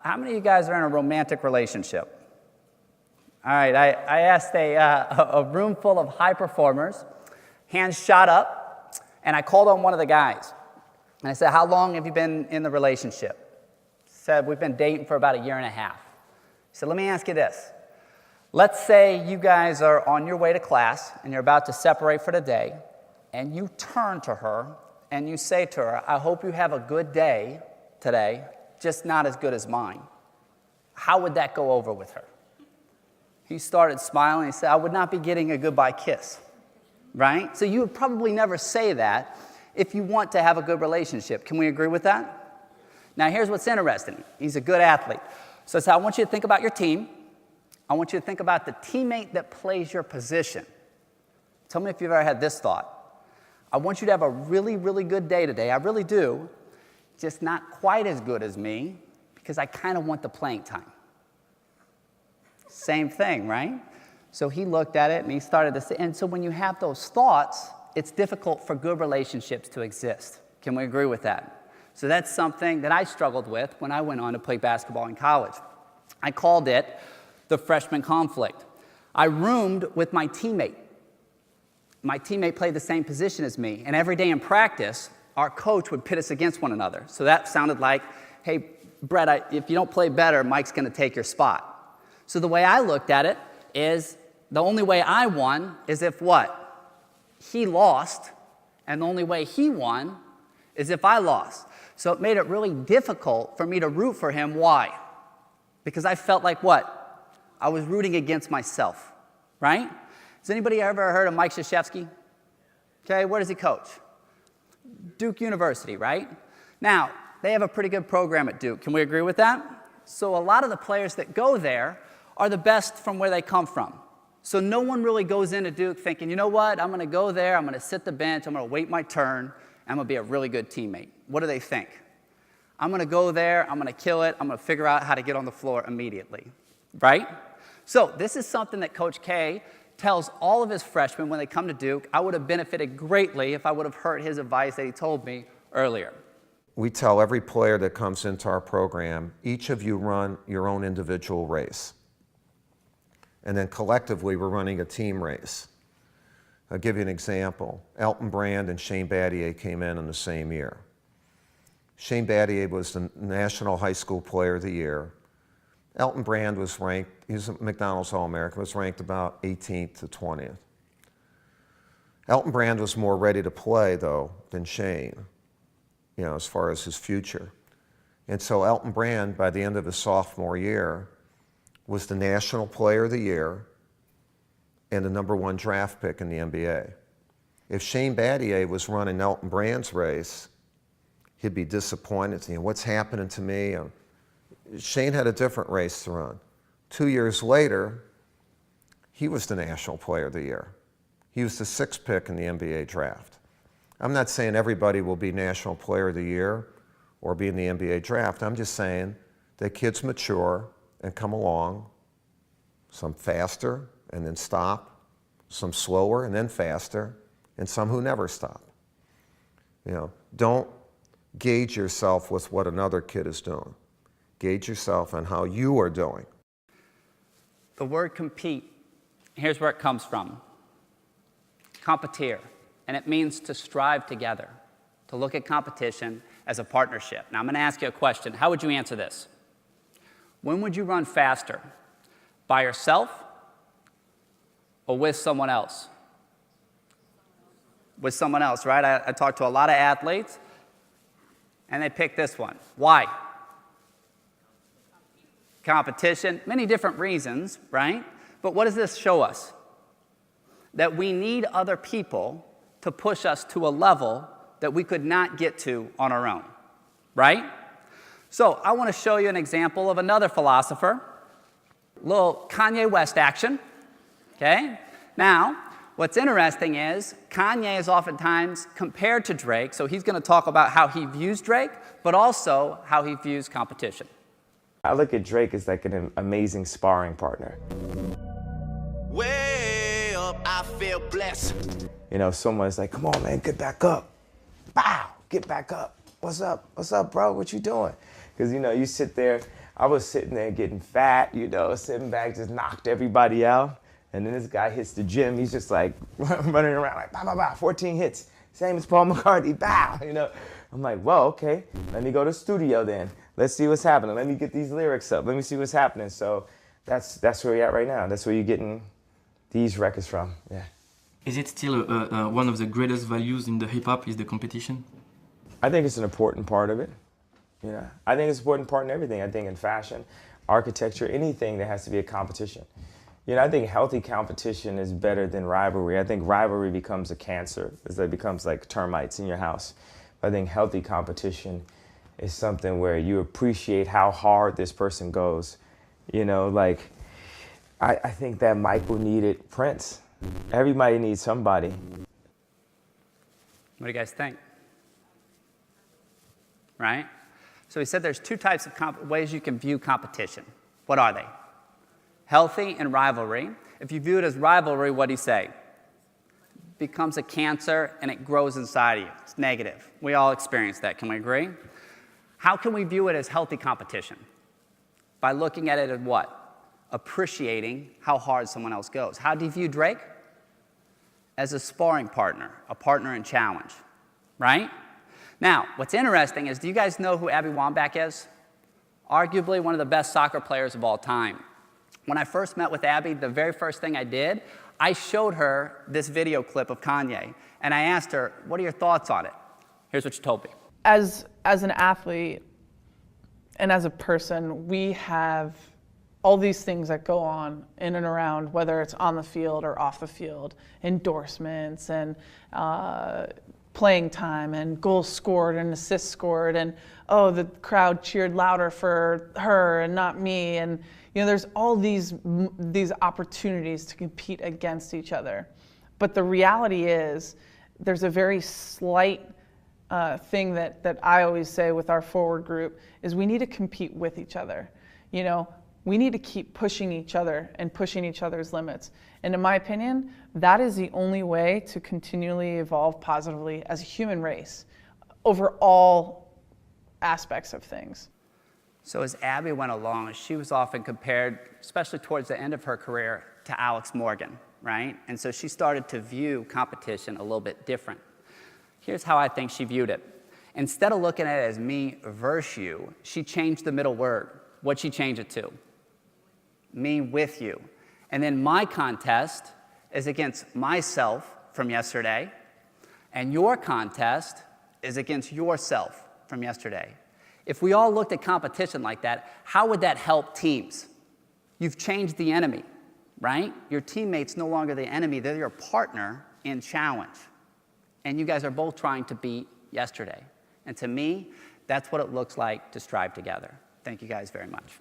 How many of you guys are in a romantic relationship? All right, I asked a room full of high performers, hands shot up, and I called on one of the guys. And I said, how long have you been in the relationship? He said, we've been dating for about 1.5 years. He said, let me ask you this. Let's say you guys are on your way to class, and you're about to separate for the day, and you turn to her, and you say to her, I hope you have a good day today, just not as good as mine. How would that go over with her? He started smiling. He said, I would not be getting a goodbye kiss, right? So you would probably never say that if you want to have a good relationship. Can we agree with that? Now, here's what's interesting. He's a good athlete. So I want you to think about your team. I want you to think about the teammate that plays your position. Tell me if you've ever had this thought. I want you to have a really, really good day today. I really do. Just not quite as good as me because I kind of want the playing time. Same thing, right? So he looked at it and he started to say, and so when you have those thoughts, it's difficult for good relationships to exist. Can we agree with that? So that's something that I struggled with when I went on to play basketball in college. I called it the freshman conflict. I roomed with my teammate. My teammate played the same position as me, and every day in practice, our coach would pit us against one another. So that sounded like, hey, Brett, if you don't play better, Mike's going to take your spot. So the way I looked at it is the only way I won is if what? He lost, and the only way he won is if I lost. So it made it really difficult for me to root for him. Why? Because I felt like what? I was rooting against myself, right? Has anybody ever heard of Mike Krzyzewski? Okay, where does he coach? Duke University, right? Now, they have a pretty good program at Duke. Can we agree with that? So a lot of the players that go there are the best from where they come from. So no one really goes into Duke thinking, you know what, I'm going to go there, I'm going to sit the bench, I'm going to wait my turn, and I'm going to be a really good teammate. What do they think? I'm going to go there, I'm going to kill it, I'm going to figure out how to get on the floor immediately, right? So this is something that Coach K tells all of his freshmen when they come to Duke. I would have benefited greatly if I would have heard his advice that he told me earlier. We tell every player that comes into our program, each of you run your own individual race. And then collectively, we're running a team race. I'll give you an example. Elton Brand and Shane Battier came in the same year. Shane Battier was the National High School Player of the Year. Elton Brand was ranked, he was a McDonald's All-American, was ranked about 18th to 20th. Elton Brand was more ready to play, though, than Shane, you know, as far as his future. And so Elton Brand, by the end of his sophomore year, was the National Player of the Year and the #1 draft pick in the NBA. If Shane Battier was running Elton Brand's race, he'd be disappointed. You know, what's happening to me? Shane had a different race to run. 2 years later, he was the National Player of the Year. He was the 6th pick in the NBA draft. I'm not saying everybody will be National Player of the Year or be in the NBA draft. I'm just saying that kids mature and come along, some faster and then stop, some slower and then faster, and some who never stop. You know, don't gauge yourself with what another kid is doing. Gauge yourself on how you are doing. The word compete, here's where it comes from. Competier, and it means to strive together, to look at competition as a partnership. Now I'm going to ask you a question. How would you answer this? When would you run faster? By yourself or with someone else? With someone else, right? I talked to a lot of athletes, and they pick this one. Why? Competition, many different reasons, right? But what does this show us? That we need other people to push us to a level that we could not get to on our own, right? So I want to show you an example of another philosopher, a little Kanye West action, okay? Now, what's interesting is Kanye is oftentimes compared to Drake, so he's going to talk about how he views Drake, but also how he views competition. I look at Drake as like an amazing sparring partner. Way up, I feel blessed. You know, someone's like, come on, man, get back up. Bow, get back up. What's up? What's up, bro? What you doing? Because, you know, you sit there, I was sitting there getting fat, you know, sitting back, just knocked everybody out. And then this guy hits the gym. He's just like running around like, bah, bah, bah, 14 hits. Same as Paul McCartney, bow, you know. I'm like, well, okay, let me go to the studio then. Let's see what's happening. Let me get these lyrics up. Let me see what's happening. So that's where we're at right now. That's where you're getting these records from, yeah. Is it still one of the greatest values in the hip-hop is the competition? I think it's an important part of it. You know, I think it's an important part in everything. I think in fashion, architecture, anything, there has to be a competition. You know, I think healthy competition is better than rivalry. I think rivalry becomes a cancer. It becomes like termites in your house. But I think healthy competition is something where you appreciate how hard this person goes. You know, like, I think that Michael needed Prince. Everybody needs somebody. What do you guys think? Right? So he said there's two types of ways you can view competition. What are they? Healthy and rivalry. If you view it as rivalry, what do you say? It becomes a cancer and it grows inside of you. It's negative. We all experience that. Can we agree? How can we view it as healthy competition? By looking at it as what? Appreciating how hard someone else goes. How do you view Drake? As a sparring partner, a partner in challenge, right? Now, what's interesting is, do you guys know who Abby Wambach is? Arguably one of the best soccer players of all time. When I first met with Abby, the very first thing I did, I showed her this video clip of Kanye, and I asked her, what are your thoughts on it? Here's what she told me. As an athlete and as a person, we have all these things that go on in and around, whether it's on the field or off the field, endorsements and playing time and goals scored and assists scored, and oh, the crowd cheered louder for her and not me, and you know, there's all these opportunities to compete against each other. But the reality is, there's a very slight thing that I always say with our forward group is we need to compete with each other. You know, we need to keep pushing each other and pushing each other's limits. And in my opinion, that is the only way to continually evolve positively as a human race over all aspects of things. So as Abby went along, she was often compared, especially towards the end of her career, to Alex Morgan, right? And so she started to view competition a little bit different. Here's how I think she viewed it. Instead of looking at it as me versus you, she changed the middle word. What'd she change it to? Me with you. And then my contest is against myself from yesterday, and your contest is against yourself from yesterday. If we all looked at competition like that, how would that help teams? You've changed the enemy, right? Your teammate's no longer the enemy, they're your partner in challenge. And you guys are both trying to beat yesterday. And to me, that's what it looks like to strive together. Thank you guys very much.